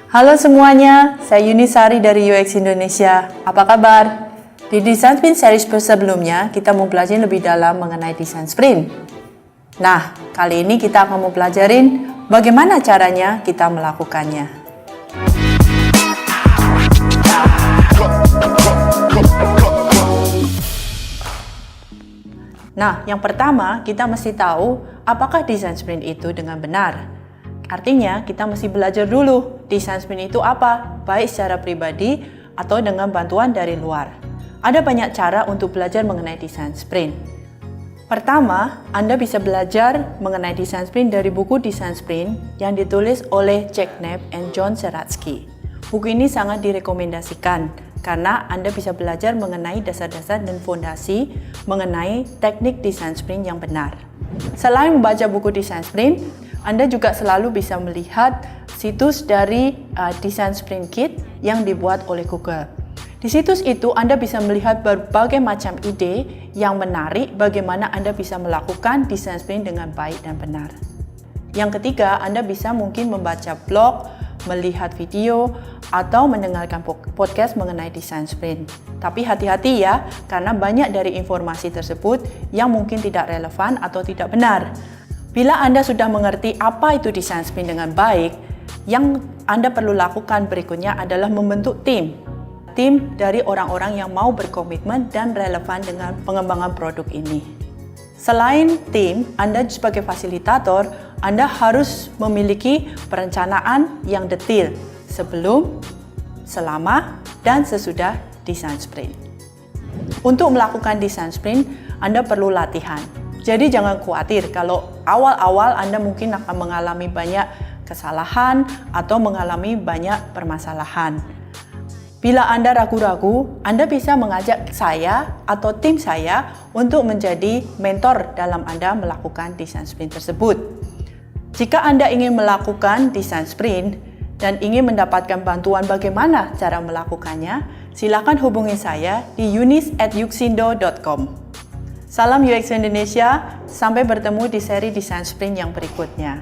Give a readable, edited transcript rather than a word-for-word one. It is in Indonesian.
Halo semuanya, saya Eunice Sari dari UX Indonesia. Apa kabar? Di desain sprint series sebelumnya, kita mempelajari lebih dalam mengenai desain sprint. Nah, kali ini kita akan mempelajarin bagaimana caranya kita melakukannya. Nah, yang pertama, kita mesti tahu apakah desain sprint itu dengan benar. Artinya, kita mesti belajar dulu desain sprint itu apa, baik secara pribadi atau dengan bantuan dari luar. Ada banyak cara untuk belajar mengenai desain sprint. Pertama, Anda bisa belajar mengenai desain sprint dari buku Desain Sprint yang ditulis oleh Knapp and John Seratsky. Buku ini sangat direkomendasikan karena Anda bisa belajar mengenai dasar-dasar dan fondasi mengenai teknik desain sprint yang benar. Selain membaca buku Desain Sprint, Anda juga selalu bisa melihat situs dari Desain Sprint Kit yang dibuat oleh Google. Di situs itu Anda bisa melihat berbagai macam ide yang menarik bagaimana Anda bisa melakukan desain sprint dengan baik dan benar. Yang ketiga, Anda bisa mungkin membaca blog, melihat video, atau mendengarkan podcast mengenai desain sprint. Tapi hati-hati ya, karena banyak dari informasi tersebut yang mungkin tidak relevan atau tidak benar. Bila Anda sudah mengerti apa itu desain sprint dengan baik, yang Anda perlu lakukan berikutnya adalah membentuk tim dari orang-orang yang mau berkomitmen dan relevan dengan pengembangan produk ini. Selain tim, Anda sebagai fasilitator, Anda harus memiliki perencanaan yang detail sebelum, selama, dan sesudah desain sprint. Untuk melakukan desain sprint, Anda perlu latihan. Jadi jangan khawatir kalau awal-awal Anda mungkin akan mengalami banyak kesalahan atau mengalami banyak permasalahan. Bila Anda ragu-ragu, Anda bisa mengajak saya atau tim saya untuk menjadi mentor dalam Anda melakukan desain sprint tersebut. Jika Anda ingin melakukan desain sprint dan ingin mendapatkan bantuan bagaimana cara melakukannya, silakan hubungi saya di eunice@uxindo.com. Salam UX Indonesia, sampai bertemu di seri desain sprint yang berikutnya.